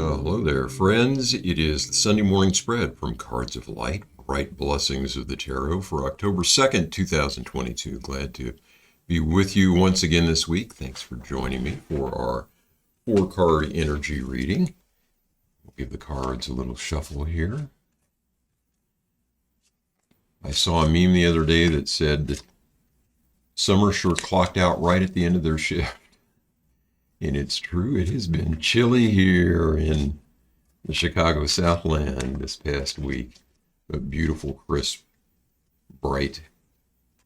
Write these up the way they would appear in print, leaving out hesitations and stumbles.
Hello there, friends. It is the Sunday morning spread from Cards of Light, Bright Blessings of the Tarot for October 2nd, 2022. Glad to be with you once again this week. Thanks for joining me for our four-card energy reading. We'll give the cards a little shuffle here. I saw a meme the other day that said that summer sure clocked out right at the end of their shift. And it's true, it has been chilly here in the Chicago Southland this past week, but beautiful, crisp, bright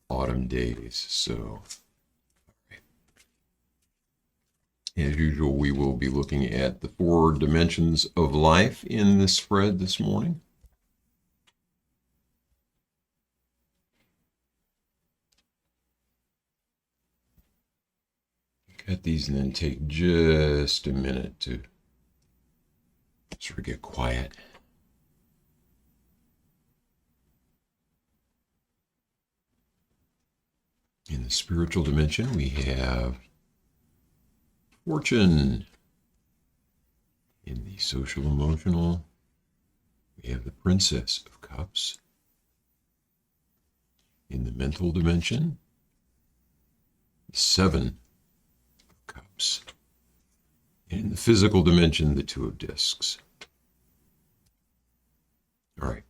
autumn days. So, as usual, we will be looking at the four dimensions of life in this spread this morning. Cut these and then take just a minute to sort of get quiet. In the spiritual dimension, we have Fortune. In the social emotional, we have the Princess of Cups. In the mental dimension, the Seven of Cups. And in the physical dimension, the Two of Discs. All right.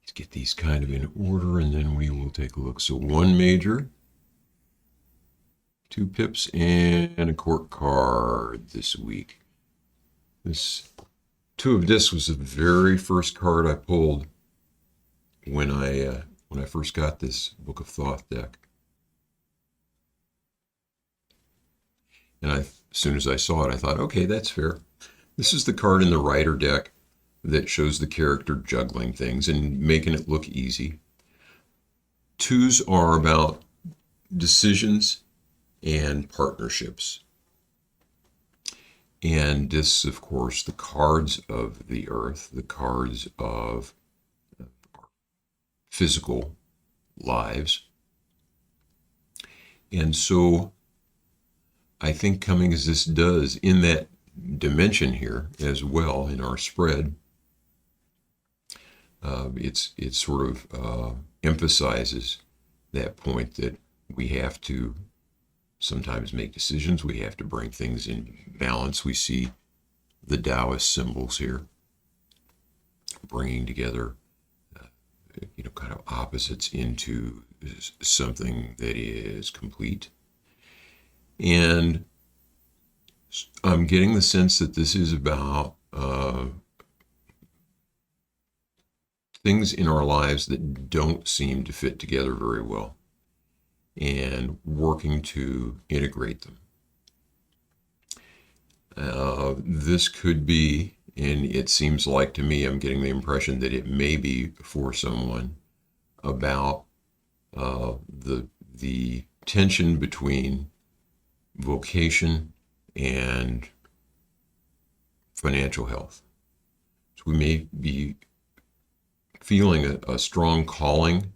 Let's get these kind of in order, and then we will take a look. So one major, two pips, and a court card this week. This Two of Discs was the very first card I pulled when I first got this Book of Thoth deck. And as soon as I saw it, I thought, okay, that's fair. This is the card in the Rider deck that shows the character juggling things and making it look easy. Twos are about decisions and partnerships. And discs, of course, the cards of the earth, the cards of physical lives. And so I think coming as this does in that dimension here as well in our spread, it sort of emphasizes that point that we have to sometimes make decisions. We have to bring things in balance. We see the Taoist symbols here, bringing together, kind of opposites into something that is complete. And I'm getting the sense that this is about things in our lives that don't seem to fit together very well and working to integrate them. This could be, and it seems like to me, I'm getting the impression that it may be for someone about the tension between vocation and financial health. So we may be feeling a strong calling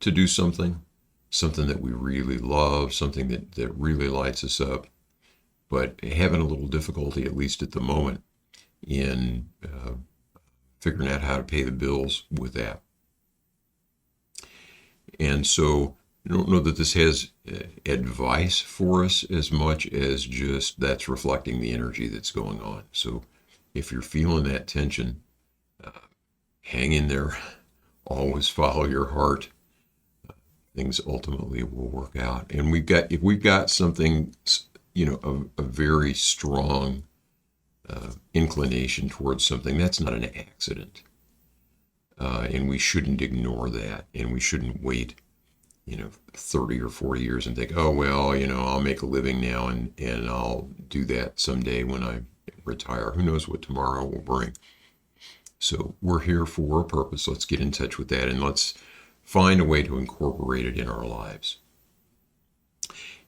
to do something that we really love, something that really lights us up, but having a little difficulty, at least at the moment, in figuring out how to pay the bills with that. And so I don't know that this has advice for us as much as just that's reflecting the energy that's going on. So if you're feeling that tension, hang in there. Always follow your heart. Things ultimately will work out. And if we've got something, a very strong inclination towards something, that's not an accident. And we shouldn't ignore that. And we shouldn't wait 30 or 40 years and think, oh, well, I'll make a living now and I'll do that someday when I retire. Who knows what tomorrow will bring? So we're here for a purpose. Let's get in touch with that and let's find a way to incorporate it in our lives.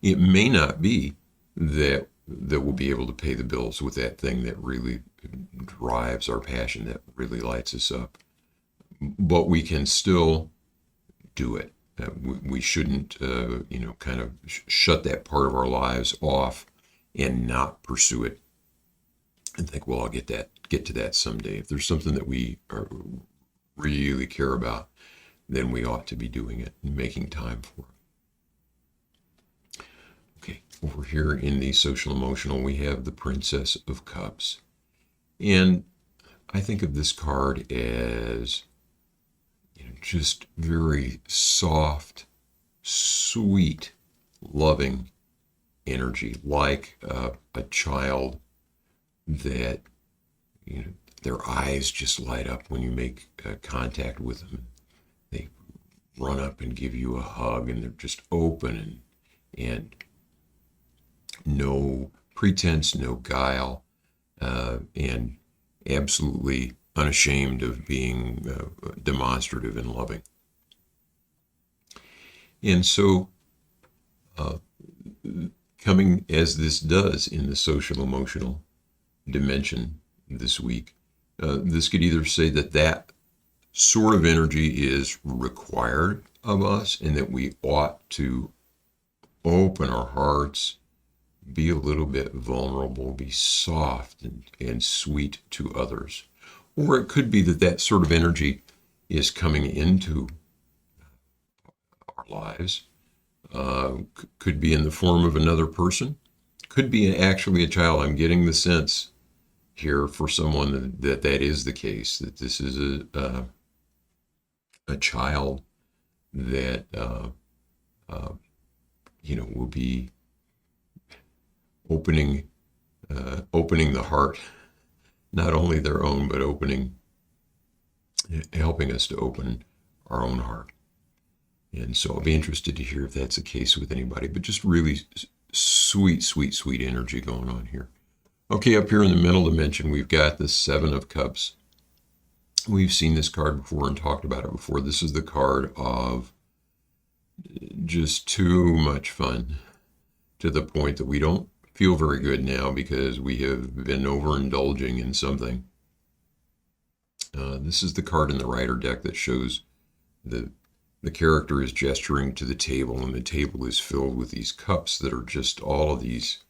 It may not be that we'll be able to pay the bills with that thing that really drives our passion, that really lights us up, but we can still do it. We shouldn't, kind of shut that part of our lives off and not pursue it and think, well, I'll get to that someday. If there's something that we really care about, then we ought to be doing it and making time for it. Okay, over here in the social emotional, we have the Princess of Cups. And I think of this card as, just very soft, sweet, loving energy, like a child that, their eyes just light up when you make contact with them. They run up and give you a hug, and they're just open and no pretense, no guile, and absolutely unashamed of being demonstrative and loving. And so, coming as this does in the social emotional dimension this week, this could either say that sort of energy is required of us and that we ought to open our hearts, be a little bit vulnerable, be soft and sweet to others. Or it could be that sort of energy is coming into our lives. Could be in the form of another person. Could be actually a child. I'm getting the sense here for someone that is the case, that this is a child that will be opening the heart, not only their own, but helping us to open our own heart. And so I'll be interested to hear if that's the case with anybody, but just really sweet, sweet, sweet energy going on here. Okay, up here in the mental dimension, we've got the Seven of Cups. We've seen this card before and talked about it before. This is the card of just too much fun, to the point that we don't feel very good now because we have been overindulging in something. This is the card in the Rider deck that shows the character is gesturing to the table, and the table is filled with these cups that are just all of these,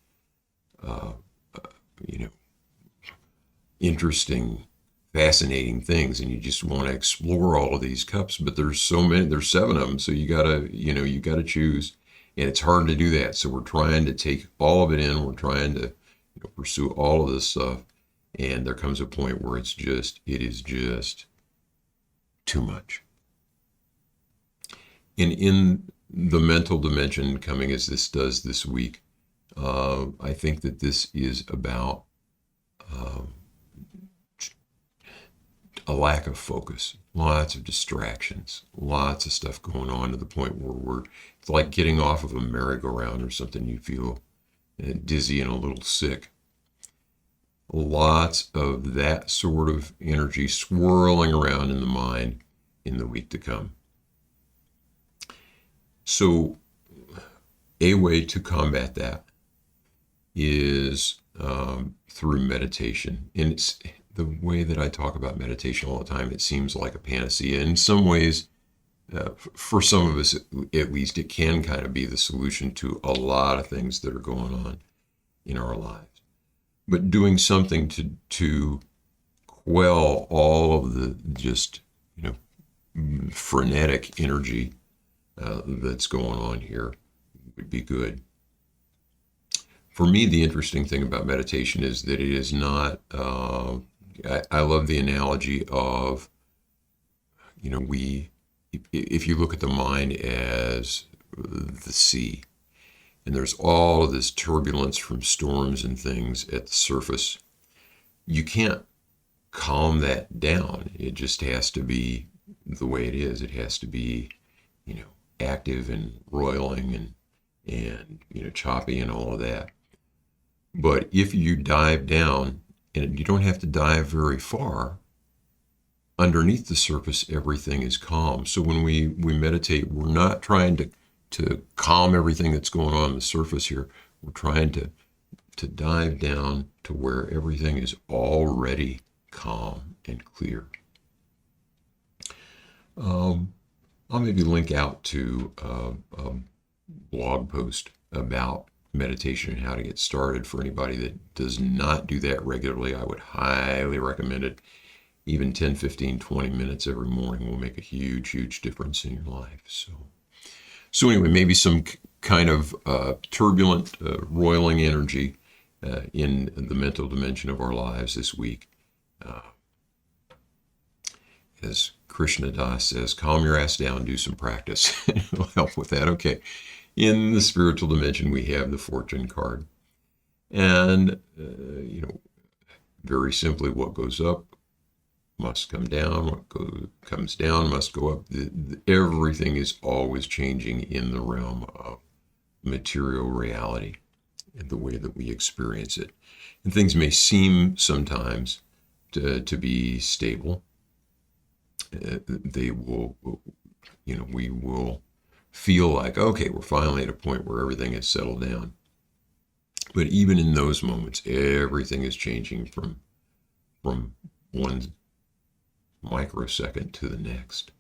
interesting, fascinating things, and you just want to explore all of these cups. But there's so many. There's 7 of them, so you gotta choose, and it's hard to do that. So we're trying to take all of it in. We're trying to pursue all of this stuff, and there comes a point where it is just too much. And in the mental dimension, coming as this does this week, I think that this is about a lack of focus, lots of distractions, lots of stuff going on, to the point where it's like getting off of a merry-go-round or something. You feel dizzy and a little sick. Lots of that sort of energy swirling around in the mind in the week to come. So a way to combat that is through meditation. And it's the way that I talk about meditation all the time. It seems like a panacea. In some ways, for some of us at least, it can kind of be the solution to a lot of things that are going on in our lives. But doing something to quell all of the just, frenetic energy that's going on here would be good. For me, the interesting thing about meditation is that it is not, I love the analogy of, if you look at the mind as the sea, and there's all of this turbulence from storms and things at the surface, you can't calm that down. It just has to be the way it is. It has to be, active and roiling and choppy and all of that. But if you dive down, and you don't have to dive very far, underneath the surface, everything is calm. So when we meditate, we're not trying to calm everything that's going on the surface here. We're trying to dive down to where everything is already calm and clear. I'll maybe link out to a blog post about meditation and how to get started. For anybody that does not do that regularly, I would highly recommend it. Even 10, 15, 20 minutes every morning will make a huge, huge difference in your life. So anyway, maybe some kind of turbulent, roiling energy in the mental dimension of our lives this week. As Krishna Das says, calm your ass down, do some practice. It'll help with that. Okay. In the spiritual dimension, we have the fortune card. And, very simply, what goes up must come down. What comes down must go up. Everything is always changing in the realm of material reality and the way that we experience it. And things may seem sometimes to be stable. They will, we will feel like, okay, we're finally at a point where everything is settled down. But even in those moments, everything is changing from one microsecond to the next.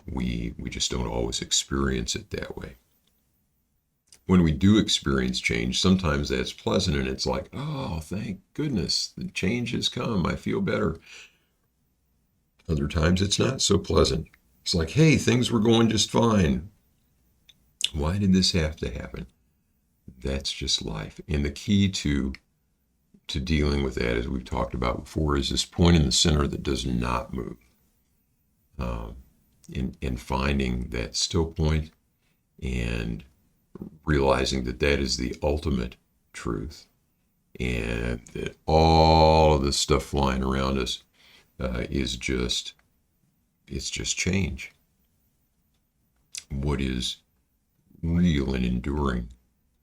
We just don't always experience it that way. When we do experience change, sometimes that's pleasant and it's like, oh, thank goodness, the change has come. I feel better. Other times it's not so pleasant. It's like, hey, things were going just fine. Why did this have to happen? That's just life. And the key to dealing with that, as we've talked about before, is this point in the center that does not move. In finding that still point and realizing that that is the ultimate truth, and that all of the stuff flying around us is just change. What is real and enduring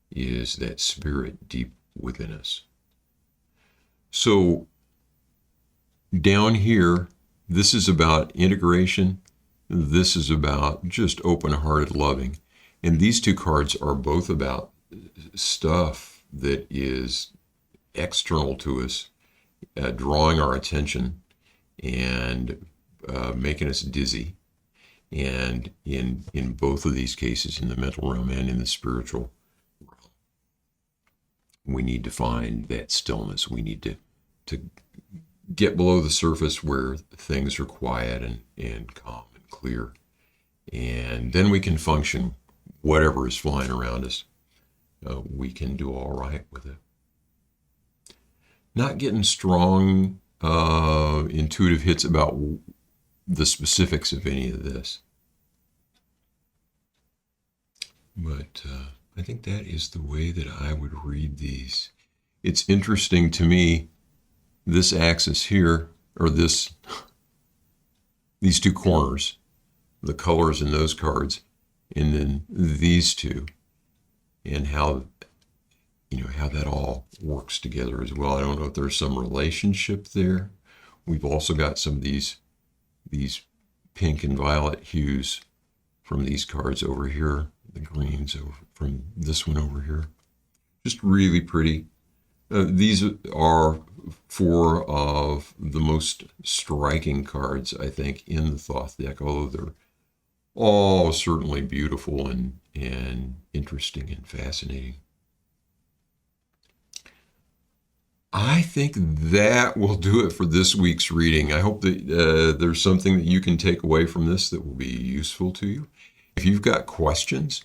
is that spirit deep within us. So down here, this is about integration. This is about just open-hearted loving. And these two cards are both about stuff that is external to us, drawing our attention and making us dizzy. And in both of these cases, in the mental realm and in the spiritual realm, we need to find that stillness. We need to get below the surface where things are quiet and calm and clear. And then we can function. Whatever is flying around us, we can do all right with it. Not getting strong intuitive hits about the specifics of any of this. But I think that is the way that I would read these. It's interesting to me, this axis here, or these two corners, the colors in those cards, and then these two, and how that all works together as well. I don't know if there's some relationship there. We've also got some of these pink and violet hues from these cards over here, the greens over from this one over here. Just really pretty. These are four of the most striking cards, I think, in the Thoth deck, although they're all certainly beautiful and interesting and fascinating. I think that will do it for this week's reading. I hope that there's something that you can take away from this that will be useful to you. If you've got questions,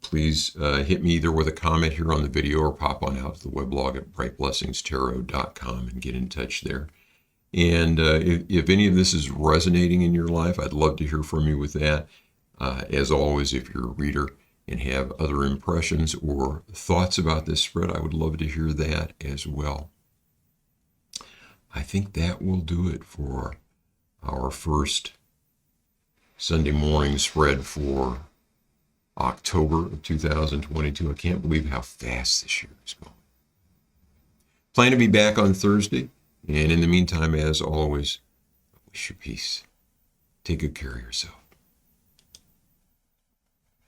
please hit me either with a comment here on the video or pop on out to the weblog at brightblessingstarot.com and get in touch there. And if any of this is resonating in your life, I'd love to hear from you with that. As always, if you're a reader and have other impressions or thoughts about this spread, I would love to hear that as well. I think that will do it for our first Sunday morning spread for October of 2022. I can't believe how fast this year is going. Plan to be back on Thursday. And in the meantime, as always, I wish you peace. Take good care of yourself.